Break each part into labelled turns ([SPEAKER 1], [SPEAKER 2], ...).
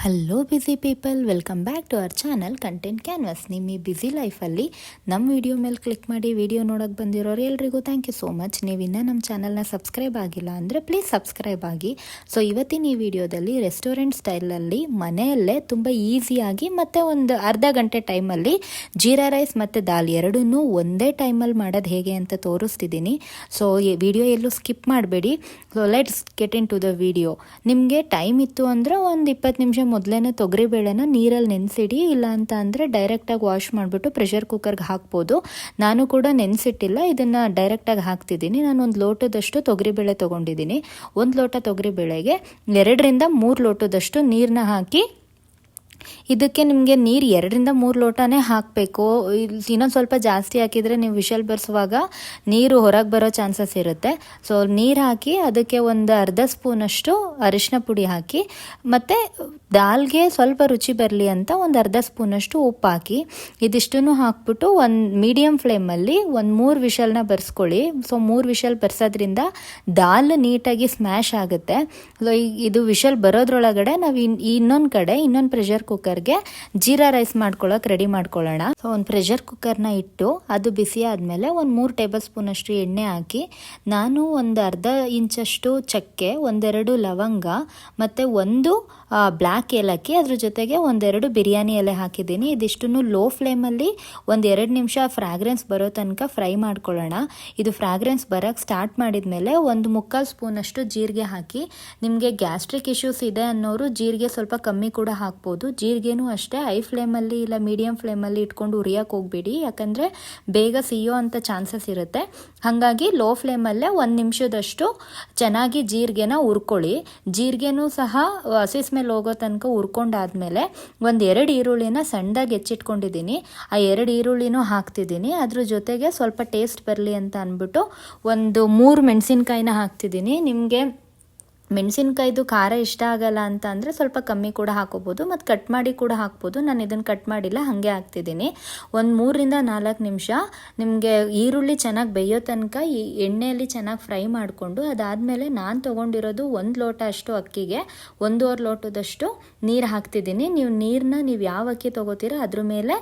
[SPEAKER 1] Hello busy people, welcome back to our channel content canvas. ನಿಮ್ಮ ಈ busy ಲೈಫಲ್ಲಿ ನಮ್ಮ ವಿಡಿಯೋ ಮೇಲೆ ಕ್ಲಿಕ್ ಮಾಡಿ ವಿಡಿಯೋ ನೋಡೋಕೆ ಬಂದಿರೋರು ಎಲ್ರಿಗೂ ಥ್ಯಾಂಕ್ ಯು ಸೋ ಮಚ್. ನೀವು ಇನ್ನೂ ನಮ್ಮ ಚಾನಲ್ನ ಸಬ್ಸ್ಕ್ರೈಬ್ ಆಗಿಲ್ಲ ಅಂದರೆ ಪ್ಲೀಸ್ ಸಬ್ಸ್ಕ್ರೈಬ್ ಆಗಿ. ಸೊ ಇವತ್ತಿನ ಈ ವಿಡಿಯೋದಲ್ಲಿ ರೆಸ್ಟೋರೆಂಟ್ ಸ್ಟೈಲಲ್ಲಿ ಮನೆಯಲ್ಲೇ ತುಂಬ ಈಸಿಯಾಗಿ ಮತ್ತು ಒಂದು ಅರ್ಧ ಗಂಟೆ ಟೈಮಲ್ಲಿ ಜೀರಾ ರೈಸ್ ಮತ್ತು ದಾಲ್ ಎರಡನ್ನೂ ಒಂದೇ ಟೈಮಲ್ಲಿ ಮಾಡೋದು ಹೇಗೆ ಅಂತ ತೋರಿಸ್ತಿದ್ದೀನಿ. ಸೊ ಈ ವಿಡಿಯೋ ಎಲ್ಲೂ ಸ್ಕಿಪ್ ಮಾಡಬೇಡಿ. So let's get into the video. ನಿಮಗೆ ಟೈಮ್ ಇತ್ತು ಅಂದರೆ ಒಂದು 20 ನಿಮಿಷ ಮೊದಲೇ ತೊಗರಿಬೇಳೆನ ನೀರಲ್ಲಿ ನೆನೆಸಿಡಿ. ಇಲ್ಲ ಅಂತ ಅಂದರೆ ಡೈರೆಕ್ಟಾಗಿ ವಾಶ್ ಮಾಡಿಬಿಟ್ಟು ಪ್ರೆಷರ್ ಕುಕ್ಕರ್ಗೆ ಹಾಕ್ಬೋದು. ನಾನು ಕೂಡ ನೆನೆಸಿಟ್ಟಿಲ್ಲ, ಇದನ್ನು ಡೈರೆಕ್ಟಾಗಿ ಹಾಕ್ತಿದ್ದೀನಿ. ನಾನು ಒಂದು ಲೋಟದಷ್ಟು ತೊಗರಿಬೇಳೆ ತೊಗೊಂಡಿದ್ದೀನಿ. 1 ಲೋಟ ತೊಗರಿಬೇಳೆಗೆ 2ರಿಂದ 3 ಲೋಟದಷ್ಟು ನೀರನ್ನ ಹಾಕಿ, ಇದಕ್ಕೆ ನಿಮಗೆ ನೀರು 2ರಿಂದ 3 ಲೋಟನೇ ಹಾಕಬೇಕು. ಇನ್ನೊಂದು ಸ್ವಲ್ಪ ಜಾಸ್ತಿ ಹಾಕಿದರೆ ನೀವು ವಿಷಲ್ ಬರ್ಸುವಾಗ ನೀರು ಹೊರಗೆ ಬರೋ ಚಾನ್ಸಸ್ ಇರುತ್ತೆ. ಸೊ ನೀರು ಹಾಕಿ ಅದಕ್ಕೆ ಒಂದು ಅರ್ಧ ಸ್ಪೂನಷ್ಟು ಅರಿಶಿನ ಪುಡಿ ಹಾಕಿ, ಮತ್ತು ದಾಲ್ಗೆ ಸ್ವಲ್ಪ ರುಚಿ ಬರಲಿ ಅಂತ ಒಂದು ಅರ್ಧ ಸ್ಪೂನಷ್ಟು ಉಪ್ಪು ಹಾಕಿ, ಇದಿಷ್ಟನ್ನು ಹಾಕ್ಬಿಟ್ಟು ಒಂದು ಮೀಡಿಯಮ್ ಫ್ಲೇಮಲ್ಲಿ ಒಂದು 3 ವಿಷಲ್ನ ಬರ್ಸ್ಕೊಳ್ಳಿ. ಸೊ 3 ವಿಷಲ್ ಬರ್ಸೋದ್ರಿಂದ ದಾಲ್ ನೀಟಾಗಿ ಸ್ಮ್ಯಾಶ್ ಆಗುತ್ತೆ. ಸೊ ಇದು ವಿಷಲ್ ಬರೋದ್ರೊಳಗಡೆ ನಾವು ಇನ್ನೊಂದು ಕಡೆ ಇನ್ನೊಂದು ಪ್ರೆಷರ್ ಕುಕ್ಕರ್ಗೆ ಜೀರಾ ರೈಸ್ ಮಾಡ್ಕೊಳ್ಳೋಕೆ ರೆಡಿ ಮಾಡ್ಕೊಳ್ಳೋಣ. ಸೊ ಒಂದು ಪ್ರೆಷರ್ ಕುಕ್ಕರ್ನ ಇಟ್ಟು ಅದು ಬಿಸಿ ಆದಮೇಲೆ ಒಂದು 3 ಟೇಬಲ್ ಸ್ಪೂನ್ ಅಷ್ಟು ಎಣ್ಣೆ ಹಾಕಿ, ನಾನು ಒಂದು ಅರ್ಧ ಇಂಚಷ್ಟು ಚಕ್ಕೆ, 1-2 ಲವಂಗ ಮತ್ತು 1 ಬ್ಲ್ಯಾಕ್ ಏಲಕ್ಕಿ, ಅದ್ರ ಜೊತೆಗೆ 1-2 ಬಿರಿಯಾನಿ ಎಲೆ ಹಾಕಿದ್ದೀನಿ. ಇದಿಷ್ಟನ್ನು ಲೋ ಫ್ಲೇಮಲ್ಲಿ ಒಂದು 2 ನಿಮಿಷ ಫ್ರಾಗ್ರೆನ್ಸ್ ಬರೋ ತನಕ ಫ್ರೈ ಮಾಡ್ಕೊಳ್ಳೋಣ. ಇದು ಫ್ರಾಗ್ರೆನ್ಸ್ ಬರೋಕ್ಕೆ ಸ್ಟಾರ್ಟ್ ಮಾಡಿದ ಮೇಲೆ 1/4 ಸ್ಪೂನಷ್ಟು ಜೀರಿಗೆ ಹಾಕಿ. ನಿಮಗೆ ಗ್ಯಾಸ್ಟ್ರಿಕ್ ಇಶ್ಯೂಸ್ ಇದೆ ಅನ್ನೋರು ಜೀರಿಗೆ ಸ್ವಲ್ಪ ಕಮ್ಮಿ ಕೂಡ ಹಾಕ್ಬೋದು. ಜೀರಿಗೆನೂ ಅಷ್ಟೇ ಹೈ ಫ್ಲೇಮಲ್ಲಿ ಇಲ್ಲ ಮೀಡಿಯಮ್ ಫ್ಲೇಮಲ್ಲಿ ಇಟ್ಕೊಂಡು ಉರಿಯೋಕೆ ಹೋಗಬೇಡಿ, ಯಾಕಂದರೆ ಬೇಗ ಸಿಯೋ ಅಂಥ ಚಾನ್ಸಸ್ ಇರುತ್ತೆ. ಹಾಗಾಗಿ ಲೋ ಫ್ಲೇಮಲ್ಲೇ 1 ನಿಮಿಷದಷ್ಟು ಚೆನ್ನಾಗಿ ಜೀರಿಗೆನ ಹುರ್ಕೊಳ್ಳಿ. ಜೀರಿಗೆನೂ ಸಹ ಹಸಿ ಸ್ಮೆಲ್ ಹೋಗೋ ತನಕ ಹುರ್ಕೊಂಡಾದ್ಮೇಲೆ 1-2 ಈರುಳ್ಳಿನ ಸಣ್ಣದಾಗಿ ಹೆಚ್ಚಿಟ್ಕೊಂಡಿದ್ದೀನಿ. ಆ 2 ಈರುಳ್ಳಿನೂ ಹಾಕ್ತಿದ್ದೀನಿ. ಅದ್ರ ಜೊತೆಗೆ ಸ್ವಲ್ಪ ಟೇಸ್ಟ್ ಬರಲಿ ಅಂತ ಅಂದ್ಬಿಟ್ಟು ಒಂದು 3 ಮೆಣಸಿನ್ಕಾಯಿನ ಹಾಕ್ತಿದ್ದೀನಿ. ನಿಮಗೆ ಮೆಣಸಿನ್ಕಾಯ್ದು ಖಾರ ಇಷ್ಟ ಆಗಲ್ಲ ಅಂತ ಅಂದರೆ ಸ್ವಲ್ಪ ಕಮ್ಮಿ ಕೂಡ ಹಾಕೋಬೋದು, ಮತ್ತು ಕಟ್ ಮಾಡಿ ಕೂಡ ಹಾಕ್ಬೋದು. ನಾನು ಇದನ್ನು ಕಟ್ ಮಾಡಿಲ್ಲ, ಹಾಗೆ ಹಾಕ್ತಿದ್ದೀನಿ. ಒಂದು 3ರಿಂದ 4 ನಿಮಿಷ ನಿಮಗೆ ಈರುಳ್ಳಿ ಚೆನ್ನಾಗಿ ಬೇಯೋ ತನಕ ಈ ಎಣ್ಣೆಯಲ್ಲಿ ಚೆನ್ನಾಗಿ ಫ್ರೈ ಮಾಡಿಕೊಂಡು, ಅದಾದಮೇಲೆ ನಾನು ತೊಗೊಂಡಿರೋದು 1 ಲೋಟ ಅಷ್ಟು ಅಕ್ಕಿಗೆ 1.5 ಲೋಟದಷ್ಟು ನೀರು ಹಾಕ್ತಿದ್ದೀನಿ. ನೀವು ಯಾವ ಅಕ್ಕಿ ತೊಗೋತೀರೋ ಅದ್ರ ಮೇಲೆ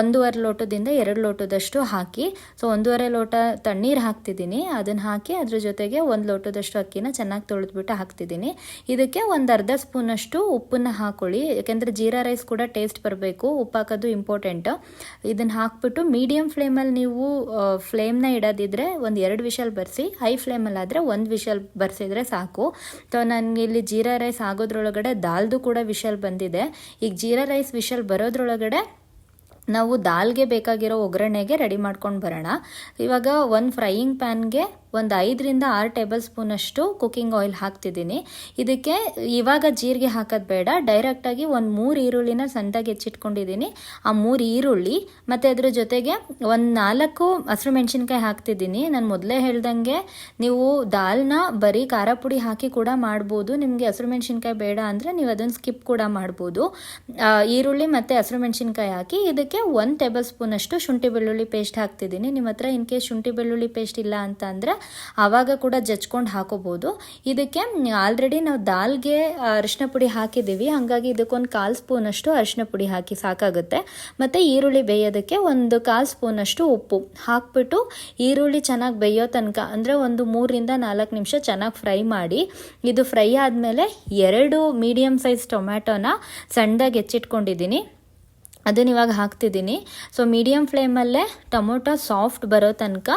[SPEAKER 1] 1.5 ಲೋಟದಿಂದ 2 ಲೋಟದಷ್ಟು ಹಾಕಿ. ಸೊ 1.5 ಲೋಟ ತಣ್ಣೀರು ಹಾಕ್ತಿದ್ದೀನಿ. ಅದನ್ನು ಹಾಕಿ ಅದ್ರ ಜೊತೆಗೆ 1 ಲೋಟದಷ್ಟು ಅಕ್ಕಿನ ಚೆನ್ನಾಗಿ ತೊಳೆದ್ಬಿಟ್ಟು ಹಾಕ್ತಿದ್ದೀನಿ. ಇದಕ್ಕೆ ಒಂದು ಅರ್ಧ ಸ್ಪೂನಷ್ಟು ಉಪ್ಪನ್ನ ಹಾಕೊಳ್ಳಿ, ಯಾಕೆಂದರೆ ಜೀರಾ ರೈಸ್ ಕೂಡ ಟೇಸ್ಟ್ ಬರಬೇಕು. ಉಪ್ಪು ಹಾಕೋದು ಇಂಪಾರ್ಟೆಂಟ್. ಇದನ್ನು ಹಾಕ್ಬಿಟ್ಟು ಮೀಡಿಯಮ್ ಫ್ಲೇಮಲ್ಲಿ ನೀವು ಫ್ಲೇಮ್ನ ಇಡೋದಿದ್ರೆ ಒಂದು 2 ವಿಷಲ್ ಬರ್ಸಿ, ಹೈ ಫ್ಲೇಮಲ್ಲಾದರೆ 1 ವಿಷಲ್ ಬರ್ಸಿದ್ರೆ ಸಾಕು. ಸೊ ನನಗೆ ಇಲ್ಲಿ ಜೀರಾ ರೈಸ್ ಆಗೋದ್ರೊಳಗಡೆ ದಾಲ್ದು ಕೂಡ ವಿಷಲ್ ಬಂದಿದೆ. ಈಗ ಜೀರಾ ರೈಸ್ ವಿಷಲ್ ಬರೋದ್ರೊಳಗಡೆ ನಾವು ದಾಲ್ಗೆ ಬೇಕಾಗಿರೋ ಒಗ್ಗರಣೆಗೆ ರೆಡಿ ಮಾಡ್ಕೊಂಡು ಬರೋಣ. ಇವಾಗ ಒಂದು ಫ್ರೈಯಿಂಗ್ ಪ್ಯಾನ್ಗೆ ಒಂದು 5ರಿಂದ 6 ಟೇಬಲ್ ಸ್ಪೂನಷ್ಟು ಕುಕ್ಕಿಂಗ್ ಆಯಿಲ್ ಹಾಕ್ತಿದ್ದೀನಿ. ಇದಕ್ಕೆ ಇವಾಗ ಜೀರಿಗೆ ಹಾಕೋದು ಬೇಡ, ಡೈರೆಕ್ಟಾಗಿ ಒಂದು 3 ಈರುಳ್ಳಿನ ಸಣ್ಣದಾಗಿ ಹೆಚ್ಚಿಟ್ಕೊಂಡಿದ್ದೀನಿ. ಆ 3 ಈರುಳ್ಳಿ ಮತ್ತು ಅದ್ರ ಜೊತೆಗೆ ಒಂದು 4 ಹಸಿರು ಮೆಣಸಿನ್ಕಾಯಿ ಹಾಕ್ತಿದ್ದೀನಿ. ನಾನು ಮೊದಲೇ ಹೇಳ್ದಂಗೆ ನೀವು ದಾಲ್ನ ಬರೀ ಖಾರ ಪುಡಿ ಹಾಕಿ ಕೂಡ ಮಾಡ್ಬೋದು. ನಿಮಗೆ ಹಸಿರು ಮೆಣಸಿನ್ಕಾಯಿ ಬೇಡ ಅಂದರೆ ನೀವು ಅದನ್ನು ಸ್ಕಿಪ್ ಕೂಡ ಮಾಡ್ಬೋದು. ಈರುಳ್ಳಿ ಮತ್ತು ಹಸಿರು ಮೆಣಸಿನ್ಕಾಯಿ ಹಾಕಿ ಇದಕ್ಕೆ 1 ಟೇಬಲ್ ಸ್ಪೂನಷ್ಟು ಶುಂಠಿ ಬೆಳ್ಳುಳ್ಳಿ ಪೇಸ್ಟ್ ಹಾಕ್ತಿದ್ದೀನಿ. ನಿಮ್ಮ ಹತ್ರ ಇನ್ ಕೇಸ್ ಶುಂಠಿ ಬೆಳ್ಳುಳ್ಳಿ ಪೇಸ್ಟ್ ಇಲ್ಲ ಅಂತ ಅಂದರೆ ಆವಾಗ ಕೂಡ ಜಜ್ಕೊಂಡು ಹಾಕೋಬೋದು. ಇದಕ್ಕೆ ಆಲ್ರೆಡಿ ನಾವು ದಾಲ್ಗೆ ಅರಿಶಿನ ಪುಡಿ ಹಾಕಿದ್ದೀವಿ, ಹಾಗಾಗಿ ಇದಕ್ಕೊಂದು 1/4 ಸ್ಪೂನಷ್ಟು ಅರಿಶಿನ ಪುಡಿ ಹಾಕಿ ಸಾಕಾಗುತ್ತೆ. ಮತ್ತು ಈರುಳ್ಳಿ ಬೇಯೋದಕ್ಕೆ ಒಂದು 1/4 ಸ್ಪೂನಷ್ಟು ಉಪ್ಪು ಹಾಕ್ಬಿಟ್ಟು ಈರುಳ್ಳಿ ಚೆನ್ನಾಗಿ ಬೇಯೋ ತನಕ ಅಂದರೆ ಒಂದು 3ರಿಂದ 4 ನಿಮಿಷ ಚೆನ್ನಾಗಿ ಫ್ರೈ ಮಾಡಿ. ಇದು ಫ್ರೈ ಆದಮೇಲೆ 2 ಮೀಡಿಯಮ್ ಸೈಜ್ ಟೊಮ್ಯಾಟೋನ ಸಣ್ಣದಾಗಿ ಹೆಚ್ಚಿಟ್ಕೊಂಡಿದ್ದೀನಿ, ಅದನ್ನ ಇವಾಗ ಹಾಕ್ತಿದ್ದೀನಿ. ಸೊ ಮೀಡಿಯಮ್ ಫ್ಲೇಮಲ್ಲೇ ಟೊಮೊಟೊ ಸಾಫ್ಟ್ ಬರೋ ತನಕ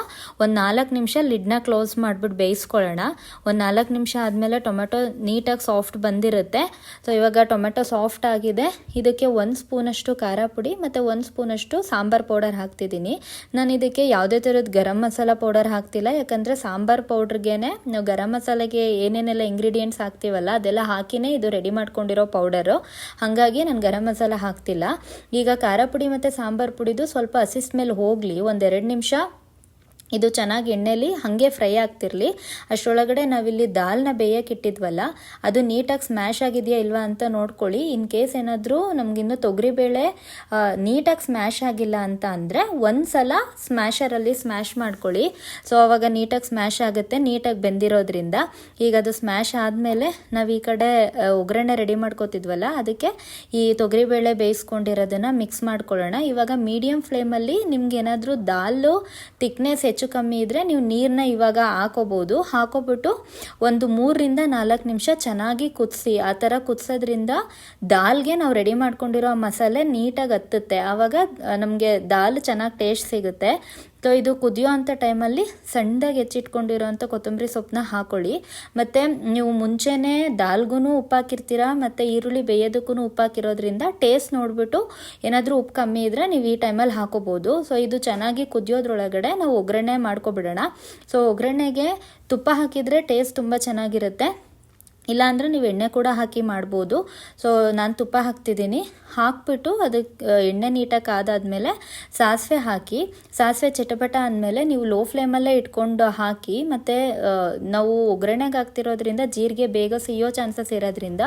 [SPEAKER 1] ಒಂದು 4 ನಿಮಿಷ ಲಿಡ್ನ ಕ್ಲೋಸ್ ಮಾಡಿಬಿಟ್ಟು ಬೇಯಿಸ್ಕೊಳ್ಳೋಣ. ಒಂದು 4 ನಿಮಿಷ ಆದಮೇಲೆ ಟೊಮೆಟೊ ನೀಟಾಗಿ ಸಾಫ್ಟ್ ಬಂದಿರುತ್ತೆ. ಸೊ ಇವಾಗ ಟೊಮೆಟೊ ಸಾಫ್ಟ್ ಆಗಿದೆ. ಇದಕ್ಕೆ 1 ಸ್ಪೂನಷ್ಟು ಖಾರ ಪುಡಿ ಮತ್ತು 1 ಸ್ಪೂನಷ್ಟು ಸಾಂಬಾರ್ ಪೌಡರ್ ಹಾಕ್ತಿದ್ದೀನಿ. ನಾನು ಇದಕ್ಕೆ ಯಾವುದೇ ಥರದ ಗರಂ ಮಸಾಲ ಪೌಡರ್ ಹಾಕ್ತಿಲ್ಲ, ಯಾಕಂದರೆ ಸಾಂಬಾರ್ ಪೌಡ್ರಿಗೇನೆ ನಾವು ಗರಂ ಮಸಾಲೆಗೆ ಏನೇನೆಲ್ಲ ಇಂಗ್ರೀಡಿಯೆಂಟ್ಸ್ ಹಾಕ್ತೀವಲ್ಲ ಅದೆಲ್ಲ ಹಾಕಿನೇ ಇದು ರೆಡಿ ಮಾಡ್ಕೊಂಡಿರೋ ಪೌಡರು. ಹಾಗಾಗಿ ನಾನು ಗರಂ ಮಸಾಲ ಹಾಕ್ತಿಲ್ಲ. ಈಗ ಖಾರ ಪುಡಿ ಮತ್ತು ಸಾಂಬಾರು ಪುಡಿದು ಸ್ವಲ್ಪ ಹಸಿ ಸ್ಮೆಲ್ ಹೋಗಲಿ, 1-2 ನಿಮಿಷ ಇದು ಚೆನ್ನಾಗಿ ಎಣ್ಣೆಲಿ ಹಾಗೆ ಫ್ರೈ ಆಗ್ತಿರಲಿ. ಅಷ್ಟರೊಳಗಡೆ ನಾವಿಲ್ಲಿ ದಾಲ್ನ ಬೇಯಕ್ಕೆ ಇಟ್ಟಿದ್ವಲ್ಲ ಅದು ನೀಟಾಗಿ ಸ್ಮ್ಯಾಶ್ ಆಗಿದೆಯಾ ಇಲ್ವಾ ಅಂತ ನೋಡ್ಕೊಳ್ಳಿ. ಇನ್ ಕೇಸ್ ಏನಾದರೂ ನಮಗಿನ್ನೂ ತೊಗರಿಬೇಳೆ ನೀಟಾಗಿ ಸ್ಮ್ಯಾಶ್ ಆಗಿಲ್ಲ ಅಂತ ಅಂದರೆ ಒಂದ್ಸಲ ಸ್ಮ್ಯಾಶರಲ್ಲಿ ಸ್ಮ್ಯಾಶ್ ಮಾಡ್ಕೊಳ್ಳಿ. ಸೊ ಅವಾಗ ನೀಟಾಗಿ ಸ್ಮ್ಯಾಶ್ ಆಗುತ್ತೆ, ನೀಟಾಗಿ ಬೆಂದಿರೋದ್ರಿಂದ. ಈಗ ಅದು ಸ್ಮ್ಯಾಶ್ ಆದಮೇಲೆ ನಾವು ಈ ಕಡೆ ಒಗ್ಗರಣೆ ರೆಡಿ ಮಾಡ್ಕೋತಿದ್ವಲ್ಲ ಅದಕ್ಕೆ ಈ ತೊಗರಿಬೇಳೆ ಬೇಯಿಸ್ಕೊಂಡಿರೋದನ್ನು ಮಿಕ್ಸ್ ಮಾಡ್ಕೊಳ್ಳೋಣ. ಇವಾಗ ಮೀಡಿಯಮ್ ಫ್ಲೇಮಲ್ಲಿ ನಿಮ್ಗೆ ಏನಾದರೂ ದಾಲು ಥಿಕ್ನೆಸ್ ಹೆಚ್ಚು ಕಮ್ಮಿ ಇದ್ದರೆ ನೀವು ನೀರನ್ನ ಇವಾಗ ಹಾಕೋಬೋದು. ಹಾಕೋಬಿಟ್ಟು ಒಂದು 3ರಿಂದ 4 ನಿಮಿಷ ಚೆನ್ನಾಗಿ ಕುದಿಸಿ. ಆ ಥರ ಕುದಿಸೋದ್ರಿಂದ ದಾಲ್ಗೆ ನಾವು ರೆಡಿ ಮಾಡ್ಕೊಂಡಿರೋ ಮಸಾಲೆ ನೀಟಾಗಿ ಹತ್ತುತ್ತೆ. ಆವಾಗ ನಮಗೆ ದಾಲ್ ಚೆನ್ನಾಗಿ ಟೇಸ್ಟ್ ಸಿಗುತ್ತೆ. ಸೊ ಇದು ಕುದಿಯೋ ಅಂಥ ಟೈಮಲ್ಲಿ ಸಣ್ಣದಾಗಿ ಹೆಚ್ಚಿಟ್ಕೊಂಡಿರೋಂಥ ಕೊತ್ತಂಬರಿ ಸೊಪ್ಪನ್ನ ಹಾಕೊಳ್ಳಿ. ಮತ್ತು ನೀವು ಮುಂಚೆನೇ ದಾಲ್ಗೂ ಉಪ್ಪು ಹಾಕಿರ್ತೀರ ಮತ್ತು ಈರುಳ್ಳಿ ಬೇಯೋದಕ್ಕೂ ಉಪ್ಪು ಹಾಕಿರೋದ್ರಿಂದ ಟೇಸ್ಟ್ ನೋಡಿಬಿಟ್ಟು ಏನಾದರೂ ಉಪ್ಪು ಕಮ್ಮಿ ಇದ್ದರೆ ನೀವು ಈ ಟೈಮಲ್ಲಿ ಹಾಕೋಬೋದು. ಸೊ ಇದು ಚೆನ್ನಾಗಿ ಕುದಿಯೋದ್ರೊಳಗಡೆ ನಾವು ಒಗ್ಗರಣೆ ಮಾಡ್ಕೊಬಿಡೋಣ. ಸೊ ಒಗ್ಗರಣೆಗೆ ತುಪ್ಪ ಹಾಕಿದರೆ ಟೇಸ್ಟ್ ತುಂಬ ಚೆನ್ನಾಗಿರುತ್ತೆ. ಇಲ್ಲಾಂದರೆ ನೀವು ಎಣ್ಣೆ ಕೂಡ ಹಾಕಿ ಮಾಡ್ಬೋದು. ಸೊ ನಾನು ತುಪ್ಪ ಹಾಕ್ತಿದ್ದೀನಿ. ಹಾಕ್ಬಿಟ್ಟು ಅದಕ್ಕೆ ಎಣ್ಣೆ ನೀಟಾಗಿ ಕಾದಾದ್ಮೇಲೆ ಸಾಸಿವೆ ಹಾಕಿ, ಸಾಸಿವೆ ಚಿಟಪಟ ಅಂದಮೇಲೆ ನೀವು ಲೋ ಫ್ಲೇಮಲ್ಲೇ ಇಟ್ಕೊಂಡು ಹಾಕಿ. ಮತ್ತು ನಾವು ಒಗ್ಗರಣೆಗೆ ಹಾಕ್ತಿರೋದ್ರಿಂದ ಜೀರಿಗೆ ಬೇಗ ಸಿಯೋ ಚಾನ್ಸಸ್ ಇರೋದ್ರಿಂದ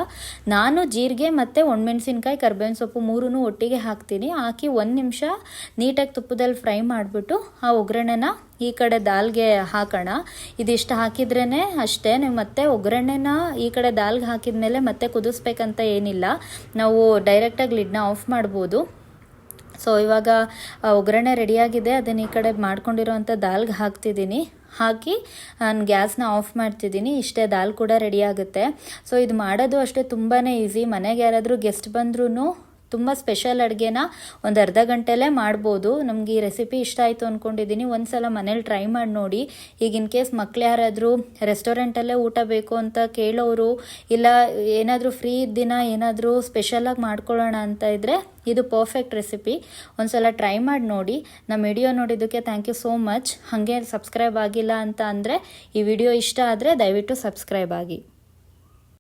[SPEAKER 1] ನಾನು ಜೀರಿಗೆ ಮತ್ತು ಒಣಮೆಣಸಿನ್ಕಾಯಿ ಕರ್ಬೇವಿನ ಸೊಪ್ಪು 3 ಒಟ್ಟಿಗೆ ಹಾಕ್ತೀನಿ. ಹಾಕಿ 1 ನಿಮಿಷ ನೀಟಾಗಿ ತುಪ್ಪದಲ್ಲಿ ಫ್ರೈ ಮಾಡಿಬಿಟ್ಟು ಆ ಒಗ್ಗರಣೆನ ಈ ಕಡೆ ದಾಲ್ಗೆ ಹಾಕೋಣ. ಇದಿಷ್ಟು ಹಾಕಿದ್ರೇ ಅಷ್ಟೇ. ನೀವು ಮತ್ತೆ ಒಗ್ಗರಣೆನ ಈ ಕಡೆ ದಾಲ್ಗೆ ಹಾಕಿದ ಮೇಲೆ ಮತ್ತೆ ಕುದಿಸ್ಬೇಕಂತ ಏನಿಲ್ಲ, ನಾವು ಡೈರೆಕ್ಟಾಗಿ ಲಿಡ್ನ ಆಫ್ ಮಾಡ್ಬೋದು. ಸೊ ಇವಾಗ ಒಗ್ಗರಣೆ ರೆಡಿಯಾಗಿದೆ. ಅದನ್ನು ಈ ಕಡೆ ಮಾಡ್ಕೊಂಡಿರೋವಂಥ ದಾಲ್ಗೆ ಹಾಕ್ತಿದ್ದೀನಿ. ಹಾಕಿ ನಾನು ಗ್ಯಾಸ್ನ ಆಫ್ ಮಾಡ್ತಿದ್ದೀನಿ. ಇಷ್ಟೇ, ದಾಲ್ ಕೂಡ ರೆಡಿ ಆಗುತ್ತೆ. ಸೊ ಇದು ಮಾಡೋದು ಅಷ್ಟೇ ತುಂಬಾ ಈಸಿ. ಮನೆಗೆ ಯಾರಾದರೂ ಗೆಸ್ಟ್ ಬಂದ್ರೂ ತುಂಬ ಸ್ಪೆಷಲ್ ಅಡುಗೆನ ಒಂದು ಅರ್ಧ ಗಂಟೆಲೇ ಮಾಡ್ಬೋದು. ನಮಗೆ ಈ ರೆಸಿಪಿ ಇಷ್ಟ ಆಯಿತು ಅಂದ್ಕೊಂಡಿದ್ದೀನಿ. ಒಂದು ಸಲ ಮನೇಲಿ ಟ್ರೈ ಮಾಡಿ ನೋಡಿ. ಈಗ ಇನ್ ಕೇಸ್ ಮಕ್ಳು ಯಾರಾದರೂ ರೆಸ್ಟೋರೆಂಟಲ್ಲೇ ಊಟ ಬೇಕು ಅಂತ ಕೇಳೋರು, ಇಲ್ಲ ಏನಾದರೂ ಫ್ರೀ ಇದ್ದ ದಿನ ಏನಾದರೂ ಸ್ಪೆಷಲಾಗಿ ಮಾಡ್ಕೊಳ್ಳೋಣ ಅಂತ ಇದ್ದರೆ ಇದು ಪರ್ಫೆಕ್ಟ್ ರೆಸಿಪಿ. ಒಂದು ಸಲ ಟ್ರೈ ಮಾಡಿ ನೋಡಿ. ನಮ್ಮ ವಿಡಿಯೋ ನೋಡಿದ್ದಕ್ಕೆ ಥ್ಯಾಂಕ್ ಯು ಸೋ ಮಚ್. ಹಾಗೆ ಸಬ್ಸ್ಕ್ರೈಬ್ ಆಗಿಲ್ಲ ಅಂತ ಅಂದರೆ ಈ ವಿಡಿಯೋ ಇಷ್ಟ ಆದರೆ ದಯವಿಟ್ಟು ಸಬ್ಸ್ಕ್ರೈಬ್ ಆಗಿ.